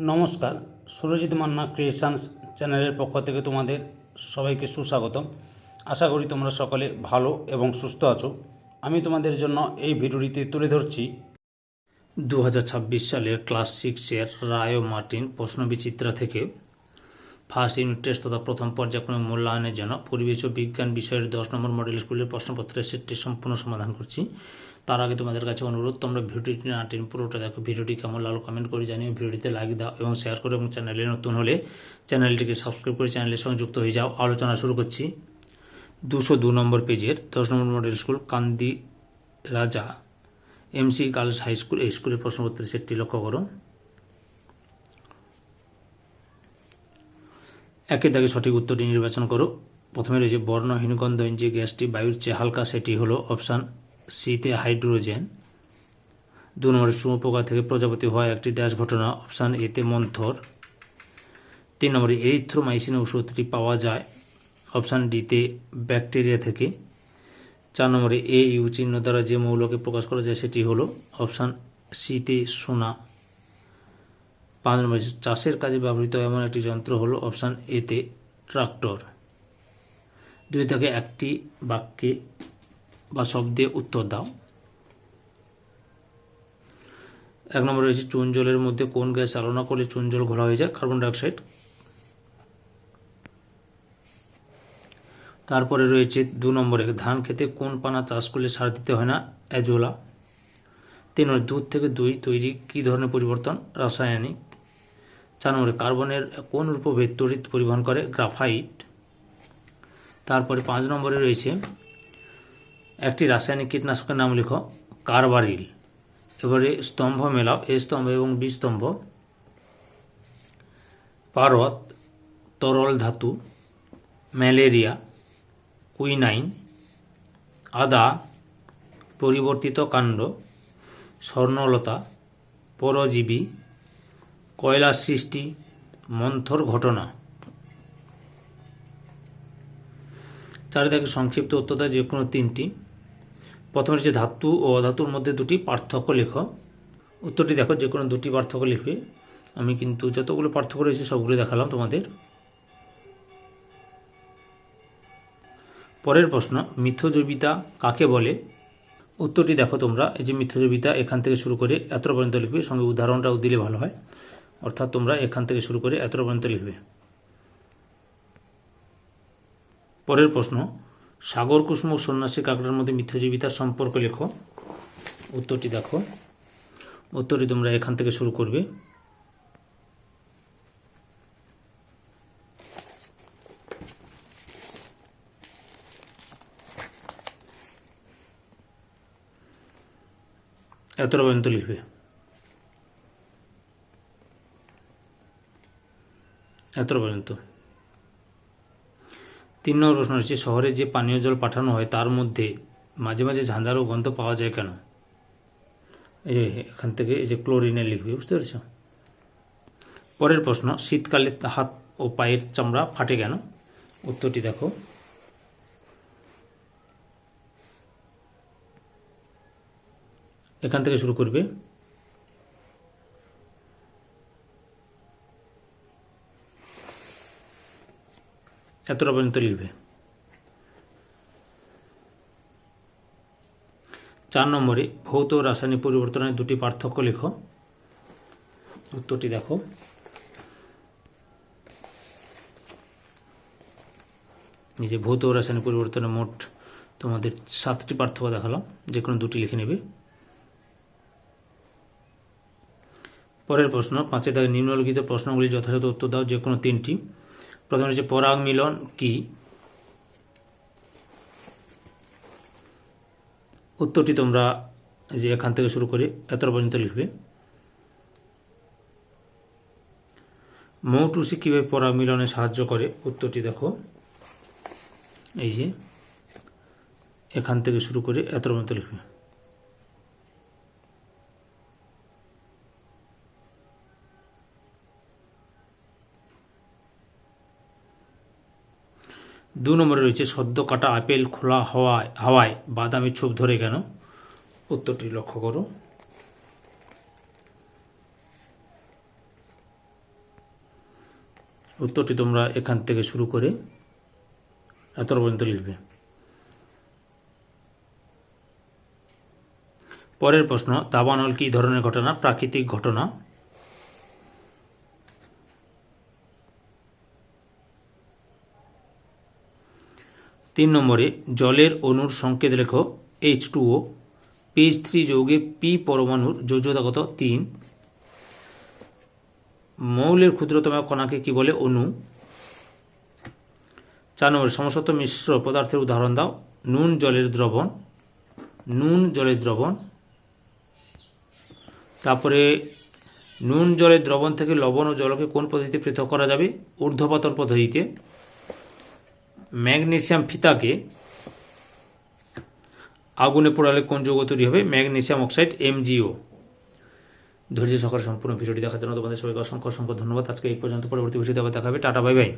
নমস্কার, সুরজিৎ মান্না ক্রিয়েশনস চ্যানেলের পক্ষ থেকে তোমাদের সবাইকে সুস্বাগতম। আশা করি তোমরা সকলে ভালো এবং সুস্থ আছো। আমি তোমাদের জন্য এই ভিডিওটিতে তুলে ধরছি 2026 সালের ক্লাস 6-এর রায় ও মার্টিন প্রশ্নবিচিত্রা থেকে ফার্স্ট ইউনিট টেস্ট তথা প্রথম পর্যায়ক্রমিক মূল্যায়নের জন্য পরিবেশ ও বিজ্ঞান বিষয়ের 10 নম্বর মডেল স্কুলের প্রশ্নপত্রের সেটটি সম্পূর্ণ সমাধান করছি। তার আগে তোমাদের কাছে অনুরোধ, তোমরা ভিডিওটি না টেনে পুরোটা দেখো। ভিডিওটি কেমন লাগলো কমেন্ট করে জানিও, ভিডিওটিতে লাইক দাও এবং শেয়ার করো, এবং চ্যানেলে নতুন হলে চ্যানেলটিকে সাবস্ক্রাইব করে চ্যানেলের সঙ্গে যুক্ত হয়ে যাও। আলোচনা শুরু করছি 202 নম্বর পেজের 10 নম্বর মডেল স্কুল কান্দি রাজা এমসি গার্লস হাই স্কুল, এই স্কুলের প্রশ্নপত্রের সেটটি লক্ষ্য করো। একের দাগে সঠিক উত্তরটি নির্বাচন করো। প্রথমে রয়েছে বর্ণহীন গন্ধহীন যে গ্যাসটি বায়ুর চেয়ে হালকা, সেটি হলো অপশান সিতে হাইড্রোজেন। 2 নম্বরে শুঁয়োপোকা থেকে প্রজাপতি হওয়া একটি ড্যাশ ঘটনা, অপশান এতে মন্থর। 3 নম্বরে এরিথ্রোমাইসিন ওষুধটি পাওয়া যায়, অপশান ডিতে ব্যাকটেরিয়া থেকে। 4 নম্বরে এ ইউ চিহ্ন দ্বারা যে মৌলকে প্রকাশ করা যায় সেটি হলো অপশান সিতে সোনা। 5 নম্বরে চাষের কাজে ব্যবহৃত এমন একটি যন্ত্র হলো অপশান এতে ট্রাক্টর। 2 থেকে একটি বাক্যে বা শব্দে উত্তর দাও। 1 নম্বরে রয়েছে চুন জলের মধ্যে কোন গ্যাস চালনা করলে চুন জল ঘোলা হয়ে যায়? Carbon dioxide. তারপরে রয়েছে 2 নম্বরে ধান খেতে কোন পানা চাষ করলে সার দিতে হয় না? অ্যাজোলা। 3 নম্বরে দুধ থেকে দই তৈরি কী ধরনের পরিবর্তন? রাসায়নিক। 4 নম্বরে কার্বনের কোন রূপভেদ তড়িৎ পরিবহন করে? গ্রাফাইট। তারপরে 5 নম্বরে রয়েছে একটি রাসায়নিক কীটনাশকের নাম লেখো। কার্বারিল। এবারে স্তম্ভ মেলাও, এ স্তম্ভ এবং বি স্তম্ভ। পারদ, তরল ধাতু, ম্যালেরিয়া, কুইনাইন, আদা, পরিবর্তিত কাণ্ড, স্বর্ণলতা, পরজীবী, কয়লার সৃষ্টি, মন্থর ঘটনা। 4 থেকে সংক্ষিপ্ত উত্তর দেয় যে কোনো 3টি। প্রথমে হচ্ছে ধাতু ও অধাতুর মধ্যে 2টি পার্থক্য লেখো। উত্তরটি দেখো, যে কোনো 2টি পার্থক্য লিখবে। আমি কিন্তু যতগুলো পার্থক্য রয়েছে সবগুলো দেখালাম তোমাদের। পরের প্রশ্ন, মিথ্যজৈবিতা কাকে বলে? উত্তরটি দেখো তোমরা, এই যে মিথ্যজৈবিতা, এখান থেকে শুরু করে এতটা পর্যন্ত লিখবে। সঙ্গে উদাহরণটাও দিলে ভালো হয়, অর্থাৎ তোমরা এখান থেকে শুরু করে এতটা পর্যন্ত লিখবে। পরের প্রশ্ন, সাগর কুসুম ও সন্ন্যাসী কাকড়ার মধ্যে মিথ্যজীবিতার সম্পর্ক লেখো। উত্তরটি দেখো, উত্তরটি তোমরা এখান থেকে শুরু করবে। এতটা পর্যন্ত লিখবে। এতটা পর্যন্ত। 3 নম্বর প্রশ্ন হচ্ছে শহরে যে পানীয় জল পাঠানো হয় তার মধ্যে মাঝে মাঝে ঝাঁঝাল ও গন্ধ পাওয়া যায় কেন? এই এখান থেকে এই যে ক্লোরিনের লিখবে, বুঝতে পেরেছ? পরের প্রশ্ন, শীতকালে হাত ও পায়ের চামড়া ফাটে কেন? উত্তরটি দেখো, এখান থেকে শুরু করবে। এতটা পর্যন্ত লিখবে। 4 নম্বরে ভৌত ও রাসায়নিক পরিবর্তনের 2টি পার্থক্য লেখো। উত্তরটি দেখো, এই যে ভৌত ও রাসায়নিক পরিবর্তনের মোট তোমাদের 7টি পার্থক্য দেখালাম, যে কোনো 2টি লিখে নেবে। পরের প্রশ্ন, 5 দাগে নিম্নলিখিত প্রশ্নগুলি যথাযথ উত্তর দাও, যে কোনো 3টি। প্রথমে হচ্ছে পরাগ মিলন কি? উত্তরটি তোমরা যে এখান থেকে শুরু করে এতটা পর্যন্ত লিখবে। মৌটুসি কীভাবে পরাগ মিলনে সাহায্য করে? উত্তরটি দেখো, এই যে এখান থেকে শুরু করে এতটা পর্যন্ত লিখবে। 2 নম্বরে রয়েছে সদ্য কাটা আপেল খোলা হাওয়ায় বাদামি ছোপ ধরে কেন? উত্তরটি লক্ষ্য করো। উত্তরটি তোমরা এখান থেকে শুরু করে এত পর্যন্ত লিখবে। পরের প্রশ্ন, দাবানল কী ধরনের ঘটনা? প্রাকৃতিক ঘটনা। 3 নম্বরে, জলের অণুর সংকেত লেখো। H2O। PH3 যৌগে পি পরমাণুর যোজ্যতা কত? 3। মৌলের ক্ষুদ্রতম কণাকে কি বলে? অণু। 4 নম্বরে, সমসত্ব মিশ্র পদার্থের উদাহরণ দাও। নুন জলের দ্রবণ। নুন জলের দ্রবণ। তারপরে নুন জলের দ্রবণ থেকে লবণ ও জলকে কোন পদ্ধতিতে পৃথক করা যাবে? ঊর্ধ্বপাতন পদ্ধতিতে। ম্যাগনেসিয়াম ফিতাকে আগুনে পোড়ালে কোন যৌগ তৈরি হবে? Magnesium oxide, MgO। ধৈর্য সহকারে সম্পূর্ণ ভিডিওটি দেখার জন্য তোমাদের সবাইকে অসংখ্য অসংখ্য ধন্যবাদ। আজকে এই পর্যন্ত, পরবর্তী ভিডিওতে আবার দেখা হবে। Tata, bye bye.